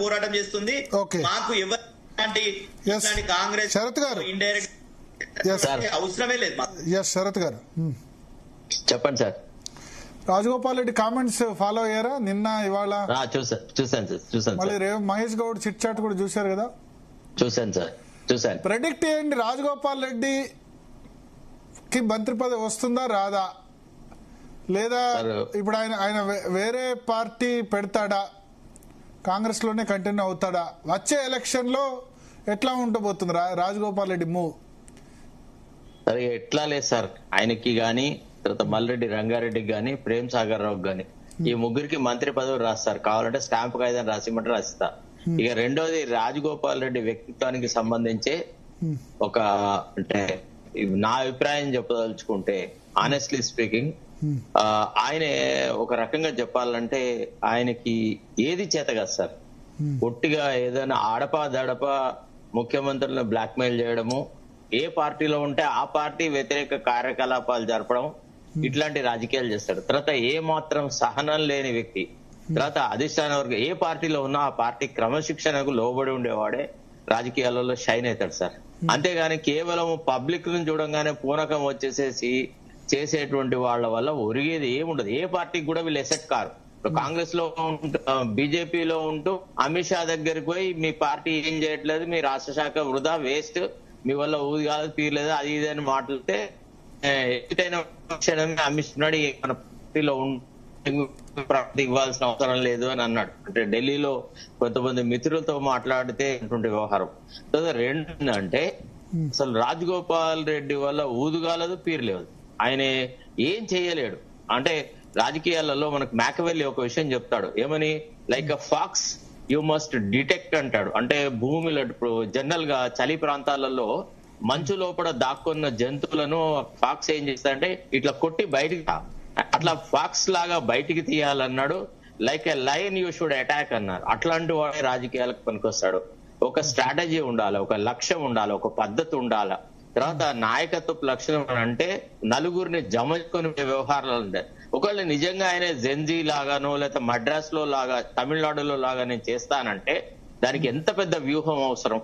పోరాటం చేస్తుంది. మాకు ఎవరి కాంగ్రెస్ ఇండైరెక్ట్ అవసరమే లేదు. శరత్ గారు చెప్పండి sir. Rajagopal Reddy comments follow అయ్యారా నిన్న ఇవాళ? చూసాను. మళ్ళీ మహేష్ గౌడ్ చిట్ చాట్ కూడా చూశారు కదా? చూసాను సార్, చూసాను. ప్రెడిక్ట్ చేయండి, రాజగోపాల్ రెడ్డికి మంత్రి పదవి వస్తుందా రాదా, లేదా ఇప్పుడు ఆయన వేరే పార్టీ పెడతాడా, కాంగ్రెస్ లోనే కంటిన్యూ అవుతాడా, వచ్చే ఎలక్షన్ లో ఎట్లా ఉండబోతుంది రాజగోపాల్ రెడ్డి మూవ్? సరే ఎట్లా లేదు సార్, ఆయనకి గాని తర్వాత మల్రెడ్డి రంగారెడ్డికి గాని ప్రేమ్ సాగర్ రావుకి గాని ఈ ముగ్గురికి మంత్రి పదవి రాస్తారు. కావాలంటే స్టాంప్ కాగితం రాసిమంటే రాసిస్తా. ఇక రెండోది రాజగోపాల్ రెడ్డి వ్యక్తిత్వానికి సంబంధించి ఒక అంటే నా అభిప్రాయం చెప్పదలుచుకుంటే ఆనెస్ట్లీ స్పీకింగ్ ఆయన ఒక రకంగా చెప్పాలంటే ఆయనకి ఏది చేత కాదు సార్. ఒట్టిగా ఏదైనా ఆడపా దడపా ముఖ్యమంత్రులను బ్లాక్మెయిల్ చేయడము, ఏ పార్టీలో ఉంటే ఆ పార్టీ వ్యతిరేక కార్యకలాపాలు జరపడం, ఇట్లాంటి రాజకీయాలు చేస్తాడు. తర్వాత ఏ మాత్రం సహనం లేని వ్యక్తి. తర్వాత అధిష్టాన వర్గం ఏ పార్టీలో ఉన్నా ఆ పార్టీ క్రమశిక్షణకు లోబడి ఉండేవాడే రాజకీయాలలో షైన్ అవుతాడు సార్. అంతేగాని కేవలం పబ్లిక్ ను చూడంగానే పూనకం వచ్చేసేసి చేసేటువంటి వాళ్ళ వల్ల ఒరిగేది ఏముండదు. ఏ పార్టీకి కూడా వీళ్ళు ఎసెట్ కారు. కాంగ్రెస్ లో బీజేపీలో ఉంటూ అమిత్ షా దగ్గరికి పోయి మీ పార్టీ ఏం చేయట్లేదు, మీ రాష్ట్ర శాఖ వృధా వేస్ట్, మీ వల్ల ఊది కాదు తీరలేదు అది ఇది అని మాట్లాడితే అమిత్ షా మన పార్టీలో ఇవ్వాల్సిన అవసరం లేదు అని అన్నాడు. అంటే ఢిల్లీలో కొంతమంది మిత్రులతో మాట్లాడితే వ్యవహారం. రెండు అంటే అసలు రాజగోపాల్ రెడ్డి వల్ల ఊదుగాలదు పీరలేదు, ఆయన ఏం చేయలేడు. అంటే రాజకీయాలలో మనకు మ్యాకవెల్లి ఒక విషయం చెప్తాడు, ఏమని, like a fox you must detect అంటాడు. అంటే భూమిలో ఇప్పుడు జనరల్ గా చలి ప్రాంతాలలో మంచు లోపల దాక్కున్న జంతువులను ఫాక్స్ ఏం చేస్తాడంటే ఇట్లా కొట్టి బయటికి అట్లా ఫాక్స్ లాగా బయటికి తీయాలన్నాడు. Like a lion you should attack అన్నారు. అట్లాంటి వాడే రాజకీయాలకు పనికొస్తాడు. ఒక స్ట్రాటజీ ఉండాలి, ఒక లక్ష్యం ఉండాలి, ఒక పద్ధతి ఉండాలి. తర్వాత నాయకత్వపు లక్షణం అంటే నలుగురిని జమకొని వ్యవహారాలు ఉంటాయి. ఒకవేళ నిజంగా ఆయన జెన్జీ లాగానో లేకపోతే మద్రాస్ లో లాగా తమిళనాడులో లాగా నేను చేస్తానంటే దానికి ఎంత పెద్ద వ్యూహం అవసరం,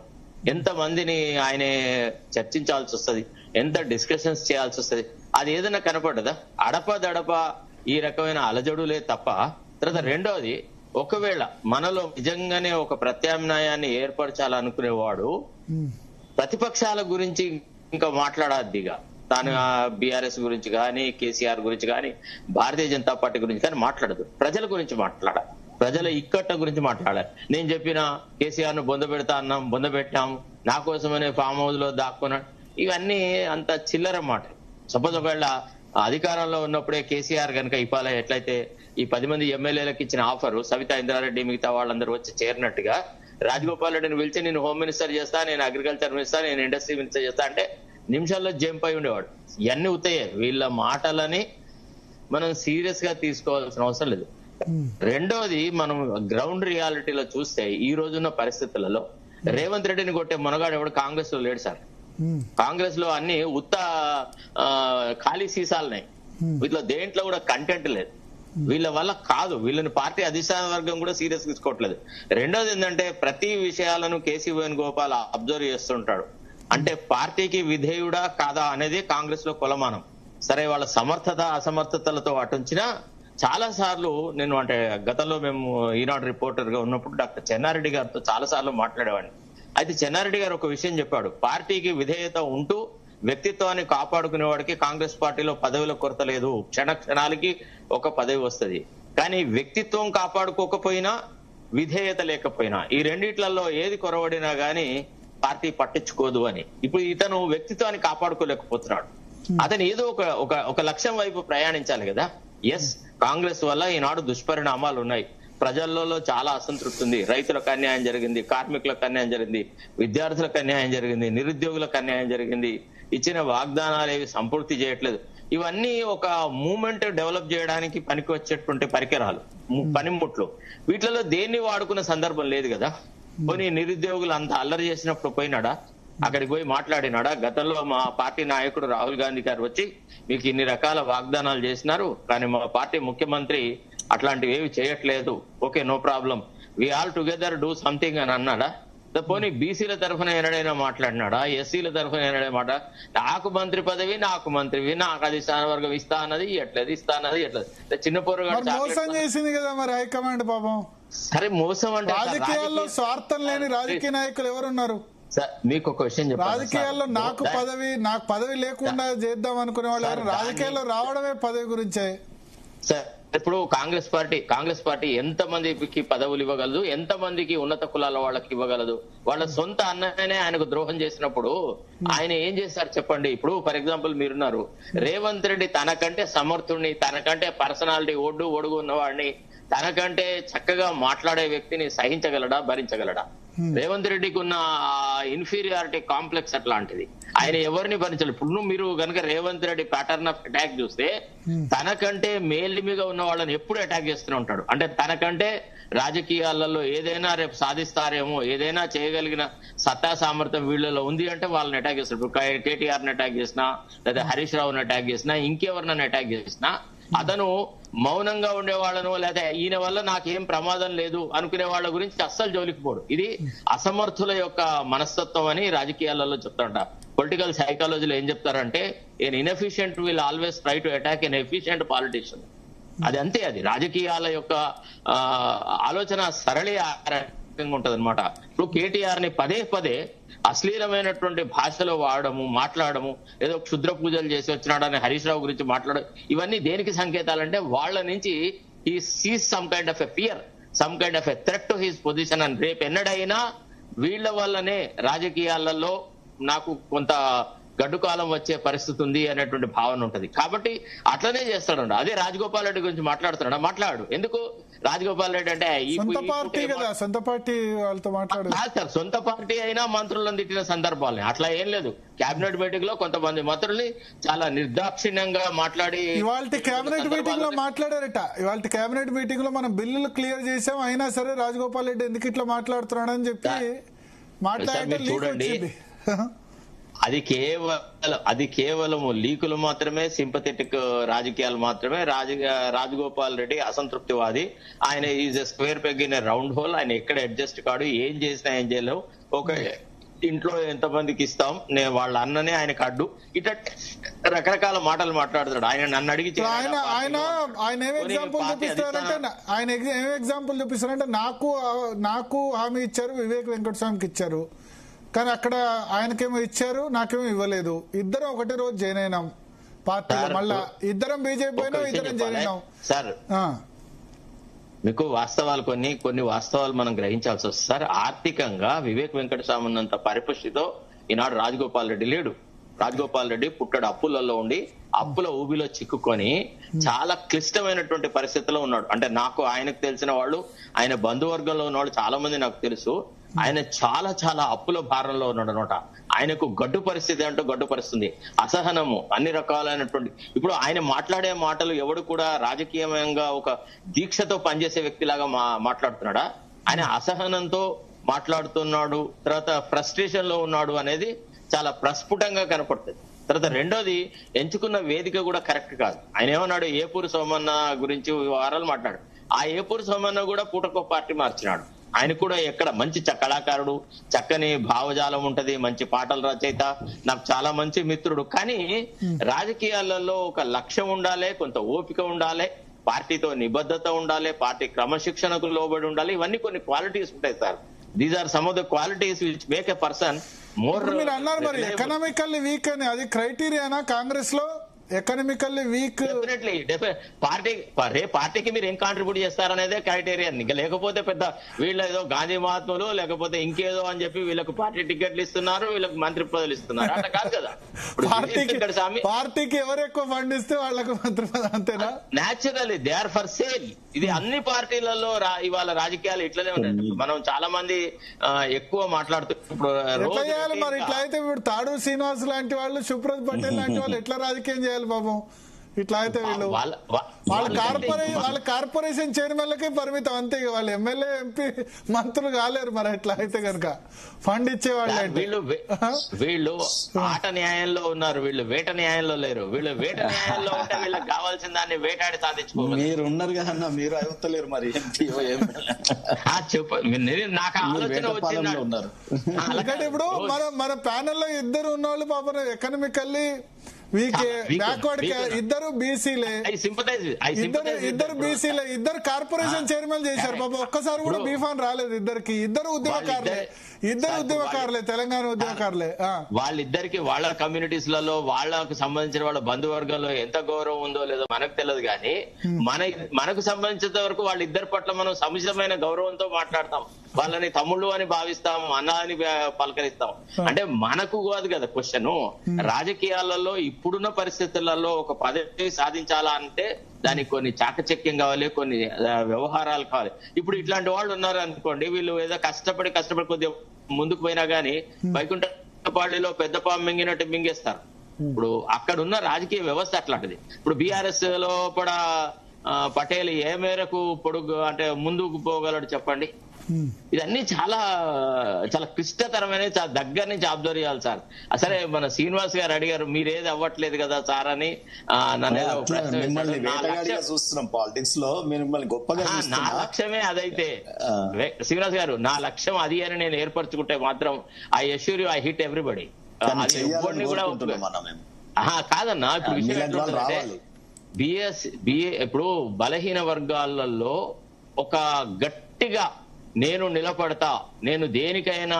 ఎంత మందిని ఆయన చర్చించాల్సి వస్తుంది, ఎంత డిస్కషన్స్ చేయాల్సి వస్తుంది. అది ఏదైనా కనపడదా? అడపదడప ఈ రకమైన అలజడులే తప్ప. తర్వాత రెండోది, ఒకవేళ మనలో నిజంగానే ఒక ప్రత్యామ్నాయాన్ని ఏర్పరచాలనుకునేవాడు ప్రతిపక్షాల గురించి ఇంకా మాట్లాడద్దిగా. తాను బీఆర్ఎస్ గురించి కానీ కేసీఆర్ గురించి కానీ భారతీయ జనతా పార్టీ గురించి కానీ మాట్లాడదు. ప్రజల గురించి మాట్లాడాలి, ప్రజల ఇక్కట్ల గురించి మాట్లాడాలి. నేను చెప్పిన కేసీఆర్ ను బొందబెడతా అన్నాం, బొందబెట్టాం, నా కోసమనే ఫామ్ హౌస్ లో దాక్కున్నాడు, ఇవన్నీ అంత చిల్లర మాట. సపోజ్ ఒకవేళ అధికారంలో ఉన్నప్పుడే కేసీఆర్ కనుక ఇవాళ ఎట్లయితే ఈ 10 మంది ఎమ్మెల్యేలకు ఇచ్చిన ఆఫర్ సవితా ఇంద్రారెడ్డి మిగతా వాళ్ళందరూ వచ్చి చేరినట్టుగా రాజగోపాల్ రెడ్డిని పిలిచి నేను హోమ్ మినిస్టర్ చేస్తా, నేను అగ్రికల్చర్ మినిస్టర్, నేను ఇండస్ట్రీ మినిస్టర్ చేస్తా అంటే నిమిషాల్లో జంప్ అయి ఉండేవాడు. ఇవన్నీ ఉతాయే. వీళ్ళ మాటలని మనం సీరియస్ గా తీసుకోవాల్సిన అవసరం లేదు. రెండోది, మనం గ్రౌండ్ రియాలిటీలో చూస్తే ఈ రోజున్న పరిస్థితులలో రేవంత్ రెడ్డిని కొట్టే మనగాడు ఎవడు కాంగ్రెస్ లో లేడు సార్. కాంగ్రెస్ లో అన్ని ఉత్త ఖాళీ సీసాలున్నాయి, వీటిలో దేంట్లో కూడా కంటెంట్ లేదు. వీళ్ళ వల్ల కాదు, వీళ్ళని పార్టీ అధిష్టాన వర్గం కూడా సీరియస్ తీసుకోవట్లేదు. రెండోది ఏంటంటే ప్రతి విషయాలను కేసీ వేణుగోపాల్ అబ్జర్వ్ చేస్తుంటాడు. అంటే పార్టీకి విధేయుడా కాదా అనేది కాంగ్రెస్ లో కొలమానం. సరే, వాళ్ళ సమర్థత అసమర్థతలతో అటుంచినా చాలా సార్లు నేను అంటే గతంలో మేము ఈనాడు రిపోర్టర్ గా ఉన్నప్పుడు డాక్టర్ చెన్నారెడ్డి గారితో చాలా సార్లు మాట్లాడేవాడిని. అయితే చెన్నారెడ్డి గారు ఒక విషయం చెప్పాడు, పార్టీకి విధేయత ఉంటూ వ్యక్తిత్వాన్ని కాపాడుకునేవాడికి కాంగ్రెస్ పార్టీలో పదవుల కొరత లేదు, క్షణాలకి ఒక పదవి వస్తుంది. కానీ వ్యక్తిత్వం కాపాడుకోకపోయినా విధేయత లేకపోయినా ఈ రెండిట్లలో ఏది కొరవడినా గానీ పార్టీ పట్టించుకోదు అని. ఇప్పుడు ఇతను వ్యక్తిత్వాన్ని కాపాడుకోలేకపోతున్నాడు. అతను ఏదో ఒక లక్ష్యం వైపు ప్రయాణించాలి కదా. ఎస్, కాంగ్రెస్ వల్ల ఈనాడు దుష్పరిణామాలు ఉన్నాయి. ప్రజల్లో చాలా అసంతృప్తి ఉంది. రైతులకు అన్యాయం జరిగింది, కార్మికులకు అన్యాయం జరిగింది, విద్యార్థులకు అన్యాయం జరిగింది, నిరుద్యోగులకు అన్యాయం జరిగింది. ఇచ్చిన వాగ్దానాలు ఏవి సంపూర్తి చేయట్లేదు. ఇవన్నీ ఒక మూవ్మెంట్ డెవలప్ చేయడానికి పనికి వచ్చేటువంటి పరికరాలు, పనిముట్లు. వీటిలో దేన్ని వాడుకున్న సందర్భం లేదు కదా. పోనీ నిరుద్యోగులు అంత అల్లరి చేసినప్పుడు పోయినాడా, అక్కడికి పోయి మాట్లాడినాడా? గతంలో మా పార్టీ నాయకుడు రాహుల్ గాంధీ గారు వచ్చి మీకు ఇన్ని రకాల వాగ్దానాలు చేసినారు, కానీ మా పార్టీ ముఖ్యమంత్రి అట్లాంటివి ఏవి చేయట్లేదు, okay no problem, we all together do something అని అన్నాడా? పోనీ బీసీల తరఫున ఎన్నడైనా మాట్లాడినాడా? ఎస్సీల తరఫున ఎన్నడైనా నాకు మంత్రి పదవి, నాకు మంత్రివి, నాకు అది స్థానవర్గం ఇస్తా అన్నది ఎట్లేదు, ఇస్తా అన్నది ఎట్లేదు. చిన్న పోరగాడు మోసం చేసింది కదా మరి హైకమాండ్ పాపం. సరే మోసం అంటే రాజకీయాల్లో స్వార్థం లేని రాజకీయ నాయకులు ఎవరున్నారు? మీకు ఒక విషయం చెప్పాలి, రాజకీయాల్లో నాకు పదవి లేకుండా చేద్దాం అనుకునే వాళ్ళు రాజకీయాల్లో రావడమే పదవి గురించే. సార్ ఇప్పుడు కాంగ్రెస్ పార్టీ ఎంత మందికి పదవులు ఇవ్వగలదు, ఎంత మందికి ఉన్నత కులాల వాళ్ళకి ఇవ్వగలదు? వాళ్ళ సొంత అన్ననే ఆయనకు ద్రోహం చేసినప్పుడు ఆయన ఏం చేశారు చెప్పండి? ఇప్పుడు ఫర్ ఎగ్జాంపుల్ మీరున్నారు, రేవంత్ రెడ్డి తనకంటే సమర్థుడిని, తనకంటే పర్సనాలిటీ ఒడుగు ఉన్నవాడిని, తనకంటే చక్కగా మాట్లాడే వ్యక్తిని సహించగలడా, భరించగలడా? రేవంత్ రెడ్డికి ఉన్న ఇన్ఫీరియారిటీ కాంప్లెక్స్ అట్లాంటిది. ఆయన ఎవరిని భరించాలి? ఇప్పుడు మీరు కనుక Revanth Reddy pattern of attack చూస్తే తనకంటే మేలిమిగా ఉన్న వాళ్ళని ఎప్పుడు అటాక్ చేస్తూనే ఉంటాడు. అంటే తనకంటే రాజకీయాలలో ఏదైనా రేపు సాధిస్తారేమో, ఏదైనా చేయగలిగిన సత్తా సామర్థ్యం వీళ్ళలో ఉంది అంటే వాళ్ళని అటాక్ చేస్తాడు. ఇప్పుడు కేటీఆర్ ని అటాక్ చేసినా, లేదా హరీష్ రావుని అటాక్ చేసినా, ఇంకెవరినైనా అటాక్ చేసినా అతను మౌనంగా ఉండే వాళ్ళను, లేదా ఈయన వల్ల నాకేం ప్రమాదం లేదు అనుకునే వాళ్ళ గురించి అస్సలు జోలికి పోడు. ఇది అసమర్థుల యొక్క మనస్తత్వం అని రాజకీయాలలో చెప్తారంట. పొలిటికల్ సైకాలజీలో ఏం చెప్తారంటే, an inefficient will always try to attack an efficient politician. అది అంతే, అది రాజకీయాల యొక్క ఆలోచన సరళి ఉంటది అనమాట. ఇప్పుడు కేటీఆర్ ని పదే పదే అశ్లీలమైనటువంటి భాషలో వాడము, మాట్లాడము, ఏదో క్షుద్ర పూజలు చేసి వచ్చినాడని హరీష్ రావు గురించి మాట్లాడడం, ఇవన్నీ దేనికి సంకేతాలంటే వాళ్ళ నుంచి ఈ seize some kind of a fear, some kind of a threat to his position. అని రేపు ఎన్నడైనా వీళ్ళ వల్లనే రాజకీయాలలో నాకు కొంత గడ్డు కాలం వచ్చే పరిస్థితి ఉంది అనేటువంటి భావన ఉంటది. కాబట్టి అట్లనే చేస్తాడు. అదే రాజగోపాల్ రెడ్డి గురించి మాట్లాడుతున్నాడా? మాట్లాడు. ఎందుకు? రాజగోపాల్ రెడ్డి అంటే సొంత పార్టీ వాళ్ళతో మాట్లాడు సార్. సొంత పార్టీ అయినా మంత్రులను తిట్టిన సందర్భాలని అట్లా ఏం లేదు. కేబినెట్ మీటింగ్ లో కొంతమంది మంత్రుల్ని చాలా నిర్దాక్షిణ్యంగా మాట్లాడి ఇవాళ కేబినెట్ మీటింగ్ లో మాట్లాడారట. ఇవాళ కేబినెట్ మీటింగ్ లో మనం బిల్లులు క్లియర్ చేసాం, అయినా సరే రాజగోపాల్ రెడ్డి ఎందుకు ఇట్లా మాట్లాడుతున్నాడని చెప్పి మాట్లాడే చూడండి. అది కేవలం లీకులు మాత్రమే, సింపథెటిక్ రాజకీయాలు మాత్రమే. రాజగోపాల్ రెడ్డి అసంతృప్తివాది. ఆయన is a square peg in a round whole. ఆయన ఎక్కడ అడ్జస్ట్ కాడు, ఏం చేసినా ఏం చేయలేవు. ఒక ఇంట్లో ఎంతమందికి ఇస్తాం, నేను వాళ్ళ అన్ననే ఆయనకు అడ్డు, ఇట్లా రకరకాల మాటలు మాట్లాడుతాడు. ఆయన నన్ను అడిగి ఆయన ఏం ఎగ్జాంపుల్ చూపిస్తారంటే నాకు హామీ ఇచ్చారు, వివేక్ వెంకటస్వామికి ఇచ్చారు, కానీ అక్కడ ఆయనకేమో ఇచ్చారు, నాకేమో ఇవ్వలేదు. ఇద్దరం ఒకటే రోజు జాయిన్ అయినాం పార్టీలో, మళ్ళా ఇద్దరం బీజేపీ అయినా ఇద్దరం జాయిన్ అయినాం. సార్ మీకు వాస్తవాలు కొన్ని వాస్తవాలు మనం గ్రహించాల్సి వస్తుంది సార్. ఆర్థికంగా వివేక్ వెంకటస్వామి ఉన్నంత పరిపుష్టితో ఈనాడు రాజగోపాల్ రెడ్డి లేడు. రాజగోపాల్ రెడ్డి పుట్టడు అప్పులలో ఉండి, అప్పుల ఊబిలో చిక్కుకొని చాలా క్లిష్టమైనటువంటి పరిస్థితిలో ఉన్నాడు. అంటే ఆయనకు తెలిసిన వాళ్ళు, ఆయన బంధువర్గంలో ఉన్నవాళ్ళు చాలా మంది నాకు తెలుసు. ఆయన చాలా చాలా అప్పుల భారంలో ఉన్నాడు అనమాట. ఆయనకు గడ్డు పరిస్థితి అంటూ గడ్డుపరుస్తుంది, అసహనము, అన్ని రకాలైనటువంటి. ఇప్పుడు ఆయన మాట్లాడే మాటలు ఎవడు కూడా రాజకీయంగా ఒక దీక్షతో పనిచేసే వ్యక్తిలాగా మాట్లాడుతున్నాడా? ఆయన అసహనంతో మాట్లాడుతున్నాడు, తర్వాత ఫ్రస్ట్రేషన్ లో ఉన్నాడు అనేది చాలా ప్రస్ఫుటంగా కనపడుతుంది. తర్వాత రెండోది, ఎంచుకున్న వేదిక కూడా కరెక్ట్ కాదు. ఆయన ఏమన్నాడు, ఏపూరు సోమన్న గురించి వారాలు మాట్లాడు. ఆ ఏపూరు సోమన్న కూడా పూటకో పార్టీ మార్చినాడు. ఆయన కూడా ఎక్కడ మంచి కళాకారుడు, చక్కని భావజాలం ఉంటది, మంచి పాటల రచయిత, నాకు చాలా మంచి మిత్రుడు. కానీ రాజకీయాలలో ఒక లక్ష్యం ఉండాలి, కొంత ఓపిక ఉండాలి, పార్టీతో నిబద్ధత ఉండాలి, పార్టీ క్రమశిక్షణకు లోబడి ఉండాలి. ఇవన్నీ కొన్ని క్వాలిటీస్ ఉంటాయి sir. These are some of the qualities which make a person more. మీరు అన్నారు మరి ఎకనామికల్లీ వీక్ అని, అది క్రైటీరియానా కాంగ్రెస్ లో? ఎకనామికల్లీ వీక్ పార్టీకి మీరు ఏం కాంట్రిబ్యూట్ చేస్తారనేదే క్రైటీరియా. లేకపోతే పెద్ద వీళ్ళ ఏదో గాంధీ మహాత్ములు లేకపోతే ఇంకేదో అని చెప్పి వీళ్ళకు పార్టీ టికెట్లు ఇస్తున్నారు, వీళ్ళకి మంత్రి పదవులు ఇస్తున్నారు, అట్లా కాదు కదా. పార్టీకి ఎవరు ఎక్కువ ఫండ్ ఇస్తే వాళ్ళకు మంత్రి పదవి, అంతేనా? Naturally they are for sale. ఇది అన్ని పార్టీలలో ఇవాళ రాజకీయాలు ఇట్లనే ఉంటాయి. మనం చాలా మంది ఎక్కువ మాట్లాడుతున్నారు. మరి ఇట్లా అయితే ఇప్పుడు తాడు శ్రీనివాస్ లాంటి వాళ్ళు, సుప్రత్ పటేల్ లాంటి వాళ్ళు ఎట్లా రాజకీయం చేయాలి పాపం? ఇట్లా అయితే వీళ్ళు వాళ్ళ కార్పొరేషన్ చైర్మన్లకే పరిమితం అంతే, వాళ్ళు ఎమ్మెల్యే ఎంపీ మంత్రులు కాలేరు మరి ఎట్లా అయితే కనుక ఫండ్ ఇచ్చేవాళ్ళు. వీళ్ళు ఆట న్యాయంలో ఉన్నారు, వీళ్ళు వేట న్యాయంలో లేరు. వీళ్ళు వేట న్యాయంలో ఉంటే వీళ్ళకి కావాల్సిన దాన్ని వేటాడి సాధించుకోవాలి. మీరు ఉన్నారు కదన్నా, మీరు అవుతలేరు మరి చెప్పండి. నాకు ఆలోచన వచ్చింది ఉన్నారు. ఎందుకంటే ఇప్పుడు మన ప్యానెల్ లో ఇద్దరు ఉన్నవాళ్ళు పాపం ఎకనామికల్లీ బ్యాక్వర్డ్, ఇద్దరు బీసీలే, ఇద్దరు బీసీలే, ఇద్దరు కార్పొరేషన్ చైర్మన్ చేశారు పాపం. ఒక్కసారి కూడా బీఫాన్ రాలేదు ఇద్దరికి. ఇద్దరు ఉద్యమకారులే, తెలంగాణ ఉద్యమకారులే. వాళ్ళిద్దరికి వాళ్ళ కమ్యూనిటీస్ లలో వాళ్ళకు సంబంధించిన వాళ్ళ బంధువర్గంలో ఎంత గౌరవం ఉందో లేదో మనకు తెలియదు, కానీ మనకు సంబంధించినంత వరకు వాళ్ళిద్దరి పట్ల మనం సముచితమైన గౌరవంతో మాట్లాడతాం. వాళ్ళని తమ్ముళ్ళు అని భావిస్తాం, అన్న అని పలకరిస్తాం. అంటే మనకు కాదు కదా క్వశ్చన్. రాజకీయాలలో ఇప్పుడున్న పరిస్థితులలో ఒక పదవి సాధించాలా అంటే దానికి కొన్ని చాకచక్యం కావాలి, కొన్ని వ్యవహారాలు కావాలి. ఇప్పుడు ఇట్లాంటి వాళ్ళు ఉన్నారు అనుకోండి, వీళ్ళు ఏదో కష్టపడి కొద్దిగా ముందుకు పోయినా గానీ వైకుంఠపాడిలో పెద్ద పాము మింగినట్టు మింగేస్తారు. ఇప్పుడు అక్కడ ఉన్న రాజకీయ వ్యవస్థ అట్లాంటిది. ఇప్పుడు బీఆర్ఎస్ లో కూడా పటేల్ ఏ మేరకు ముందుకు పోగలడు చెప్పండి. ఇదన్నీ చాలా చాలా క్లిష్టతరమైన, చాలా దగ్గర నుంచి అబ్జర్వ్ చేయాలి సార్. అసలే మన శ్రీనివాస్ గారు అడిగారు మీరేది అవ్వట్లేదు కదా సార్ అని. పాలిటిక్స్ లో నా లక్ష్యమే అదైతే. శ్రీనివాస్ గారు, నా లక్ష్యం అది అని నేను ఏర్పరచుకుంటే మాత్రం I assure you I hit everybody. కాదన్నా, ఇప్పుడు విషయం ఇప్పుడు బలహీన వర్గాలలో ఒక గట్టిగా నేను నిలబడతా, నేను దేనికైనా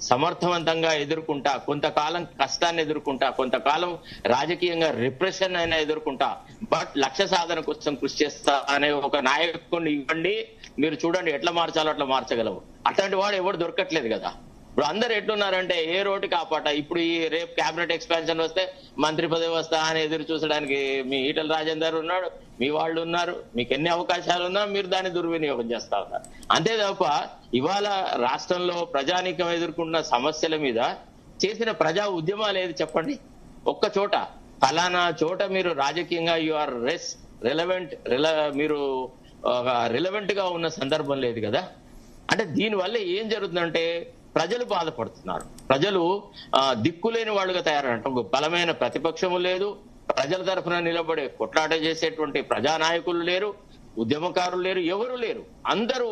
సమర్థవంతంగా ఎదుర్కొంటా, కొంతకాలం కష్టాన్ని ఎదుర్కొంటా, కొంతకాలం రాజకీయంగా రిప్రెషన్ అయినా ఎదుర్కొంటా, బట్ లక్ష్య సాధన కోసం కృషి చేస్తా అనే ఒక నాయకుడిని ఇవ్వండి, మీరు చూడండి ఎట్లా మార్చాలో అట్లా మార్చగలవు. అట్లాంటి వాడు ఎవరు దొరకట్లేదు కదా. ఇప్పుడు అందరు ఎట్లున్నారంటే ఏ రోడ్డు కాపాట. ఇప్పుడు ఈ రేపు క్యాబినెట్ ఎక్స్పాన్షన్ వస్తే మంత్రి పదవి వస్తా అని ఎదురు చూసడానికి మీ ఈటల రాజేందర్ ఉన్నాడు, మీ వాళ్ళు ఉన్నారు. మీకు ఎన్ని అవకాశాలు ఉన్నా మీరు దాన్ని దుర్వినియోగం చేస్తా ఉన్నారు. అంతే తప్ప ఇవాళ రాష్ట్రంలో ప్రజానీకం ఎదుర్కొంటున్న సమస్యల మీద చేసిన ప్రజా ఉద్యమాలు ఏది చెప్పండి. ఒక్క చోట ఫలానా చోట మీరు రాజకీయంగా యు ఆర్ మీరు రిలవెంట్ గా ఉన్న సందర్భం లేదు కదా. అంటే దీనివల్ల ఏం జరుగుతుందంటే ప్రజలు బాధపడుతున్నారు. ప్రజలు దిక్కులేని వాళ్ళుగా తయారంటారు. బలమైన ప్రతిపక్షము లేదు, ప్రజల తరఫున నిలబడే కొట్లాట చేసేటువంటి ప్రజానాయకులు లేరు, ఉద్యమకారులు లేరు, ఎవరు లేరు. అందరూ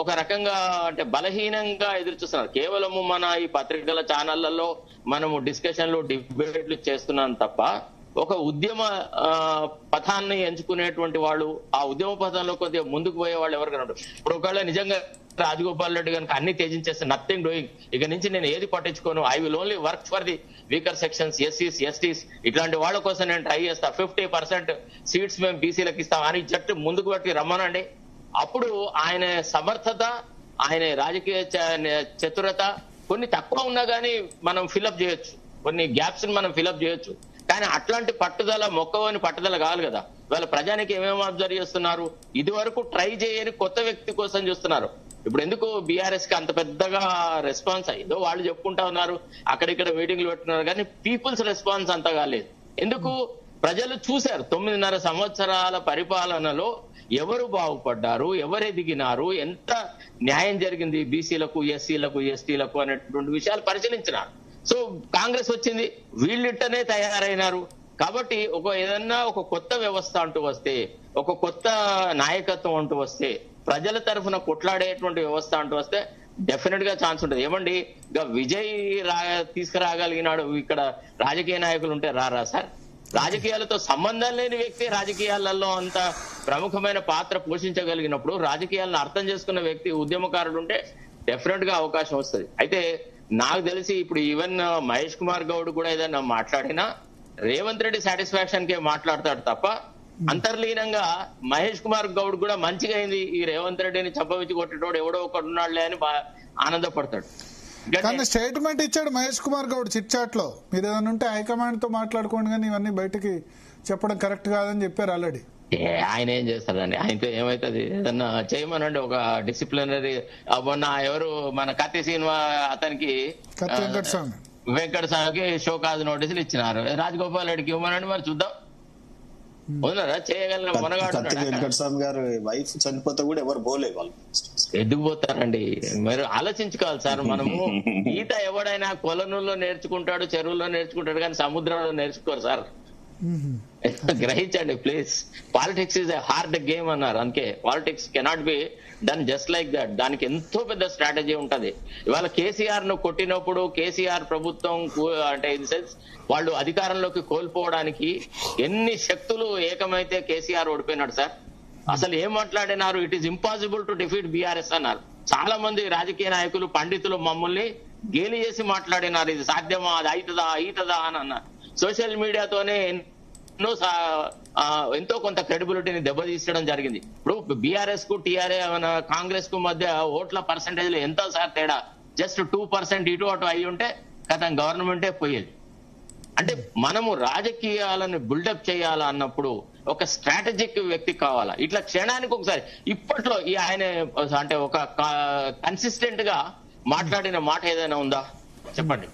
ఒక రకంగా అంటే బలహీనంగా ఎదురు చూస్తున్నారు. కేవలము మన ఈ పత్రికల ఛానళ్లలో మనము డిస్కషన్లు డిబేట్లు చేస్తున్నాం తప్ప ఒక ఉద్యమ పథాన్ని ఎంచుకునేటువంటి వాళ్ళు, ఆ ఉద్యమ పథంలో కొద్దిగా ముందుకు పోయే వాళ్ళు ఎవరు కనడు. ఇప్పుడు ఒకవేళ నిజంగా రాజగోపాల్ రెడ్డి కనుక అన్ని త్యజించేస్తే నథింగ్ డూయింగ్, ఇక నుంచి నేను ఏది పట్టించుకోను, I will only work for the weaker sections, ఎస్సీస్, ఎస్టీస్, ఇట్లాంటి వాళ్ళ కోసం నేను ట్రై చేస్తా, 50% సీట్స్ మేము బీసీలకు ఇస్తాం అని జట్టు ముందుకు పెట్టి రమ్మనండి. అప్పుడు ఆయన సమర్థత, ఆయన రాజకీయ చతురత కొన్ని తక్కువ ఉన్నా కానీ మనం ఫిల్అప్ చేయొచ్చు, కొన్ని గ్యాప్స్ మనం ఫిల్అప్ చేయొచ్చు. కానీ అట్లాంటి పట్టుదల, మొక్కవని పట్టుదల కావాలి కదా. వాళ్ళ ప్రజానికి ఏమేమి అబ్జర్వ్ చేస్తున్నారు, ఇది వరకు ట్రై చేయని కొత్త వ్యక్తి కోసం చూస్తున్నారు. ఇప్పుడు ఎందుకు బీఆర్ఎస్ కి అంత పెద్దగా రెస్పాన్స్ అయ్యిందో వాళ్ళు చెప్పుకుంటా ఉన్నారు, అక్కడిక్కడ మీటింగ్లు పెట్టున్నారు, కానీ పీపుల్స్ రెస్పాన్స్ అంతగా లేదు. ఎందుకు? ప్రజలు చూశారు 9.5 సంవత్సరాల పరిపాలనలో ఎవరు బాగుపడ్డారు, ఎవరు ఎదిగినారు, ఎంత న్యాయం జరిగింది బీసీలకు, ఎస్సీలకు, ఎస్టీలకు అనేటువంటి విషయాలు పరిశీలించినారు. సో కాంగ్రెస్ వచ్చింది, వీళ్ళిట్టనే తయారైనారు. కాబట్టి ఏదన్నా ఒక కొత్త వ్యవస్థ అంటూ వస్తే, ఒక కొత్త నాయకత్వం అంటూ వస్తే, ప్రజల తరఫున కొట్లాడేటువంటి వ్యవస్థ అంటూ వస్తే డెఫినెట్ గా ఛాన్స్ ఉంటుంది. ఏమండి ఇక విజయ్ తీసుకురాగలిగినాడు, ఇక్కడ రాజకీయ నాయకులు ఉంటే రారా సార్? రాజకీయాలతో సంబంధం లేని వ్యక్తి రాజకీయాలలో అంత ప్రముఖమైన పాత్ర పోషించగలిగినప్పుడు, రాజకీయాలను అర్థం చేసుకున్న వ్యక్తి, ఉద్యమకారుడు ఉంటే డెఫినెట్ గా అవకాశం వస్తుంది. అయితే నాకు తెలిసి ఇప్పుడు ఈవెన్ మహేష్ కుమార్ గౌడ్ కూడా ఏదైనా మాట్లాడినా రేవంత్ రెడ్డి సాటిస్ఫాక్షన్ కే మాట్లాడతాడు తప్ప అంతర్లీనంగా మహేష్ కుమార్ గౌడ్ కూడా మంచిగా అయింది, ఈ రేవంత్ రెడ్డిని చంపవిచ్చి కొట్టేటోడు ఎవడో ఒకడున్నాడులే అని ఆనందపడతాడు. కానీ స్టేట్మెంట్ ఇచ్చాడు మహేష్ కుమార్ గౌడ్ చిట్ చాట్ లో, మీరు ఏదైనా ఉంటే హైకమాండ్ తో మాట్లాడుకోండి కానీ ఇవన్నీ బయటకి చెప్పడం కరెక్ట్ కాదని చెప్పారు ఆల్రెడీ. ఆయన ఏం చేస్తాడండి, ఆయనతో ఏమైతుంది, ఏదన్నా చేయమనండి ఒక డిసిప్లినరీ. మొన్న ఎవరు మన కత్తి సినిమా అతనికి వెంకట స్వామికి షోకాజ్ నోటీసులు ఇచ్చినారు, రాజగోపాల్ రెడ్డికి ఇవ్వమనండి, మరి చూద్దాం. ఉన్నారా చేయగల కత్తి మనగాడు వెంకటస్వామి గారు వైఫ్ చనిపోతే కూడా ఎవరు పోలే వాళ్ళు. ఎందుకు పోతారండి? మీరు ఆలోచించుకోవాలి సార్. మనము ఈత ఎవడైనా కొలనుల్లో నేర్చుకుంటాడు, చెరువుల్లో నేర్చుకుంటాడు, కానీ సముద్రంలో నేర్చుకోరు సార్. గ్రహించండి please. Politics is a hard game అన్నారు, అందుకే politics cannot be done just like that. దానికి ఎంతో పెద్ద స్ట్రాటజీ ఉంటది. ఇవాళ కేసీఆర్ ను కొట్టినప్పుడు కేసీఆర్ ప్రభుత్వం అంటే ఇన్ సెన్స్ వాళ్ళు అధికారంలోకి కోల్పోవడానికి ఎన్ని శక్తులు ఏకమైతే కేసీఆర్ ఓడిపోయినాడు సార్. అసలు ఏం మాట్లాడినారు? It is impossible to defeat BRS అన్నారు. చాలా మంది రాజకీయ నాయకులు, పండితులు మమ్మల్ని గేలి చేసి మాట్లాడినారు. ఇది సాధ్యమా, అది అయితదా అని అన్నారు. సోషల్ మీడియాతోనే ఎంతో కొంత క్రెడిబిలిటీని దెబ్బతీసడం జరిగింది. ఇప్పుడు బీఆర్ఎస్ కు కాంగ్రెస్ కు మధ్య ఓట్ల పర్సంటేజ్ లో ఎంత సార్ తేడా? జస్ట్ 2% ఇటు అటు అయి ఉంటే గత గవర్నమెంటే పోయేది. అంటే మనము రాజకీయాలను బిల్డప్ చేయాలా అన్నప్పుడు ఒక స్ట్రాటజిక్ వ్యక్తి కావాలా. ఇట్లా క్షణానికి ఒకసారి ఇప్పట్లో ఈ ఆయన అంటే ఒక కన్సిస్టెంట్ గా మాట్లాడిన మాట ఏదైనా ఉందా చెప్పండి?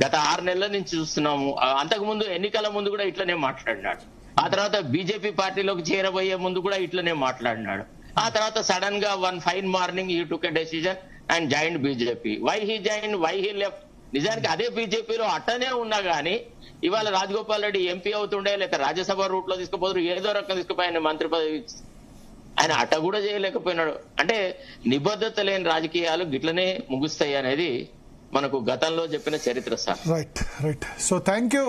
గత 6 నెలల నుంచి చూస్తున్నాము. అంతకు ముందు ఎన్నికల ముందు కూడా ఇట్లనే మాట్లాడినాడు. ఆ తర్వాత బీజేపీ పార్టీలోకి చేరబోయే ముందు కూడా ఇట్లనే మాట్లాడినాడు. ఆ తర్వాత సడన్ గా one fine morning he took a decision and join BJP. Why he join, why he left? నిజానికి అదే బీజేపీలో అట్టనే ఉన్నా గానీ ఇవాళ రాజగోపాల్ రెడ్డి ఎంపీ అవుతుండే, లేక రాజ్యసభ రూట్ లో తీసుకుపోతారు, ఏదో రకం తీసుకుపోయి మంత్రి పదవి ఆయన అట్ట కూడా చేయలేకపోయినాడు. అంటే నిబద్ధత లేని రాజకీయాలు గిట్లనే ముగుస్తాయి అనేది మనకు గతంలో చెప్పిన చరిత్ర sir. Right. So thank you.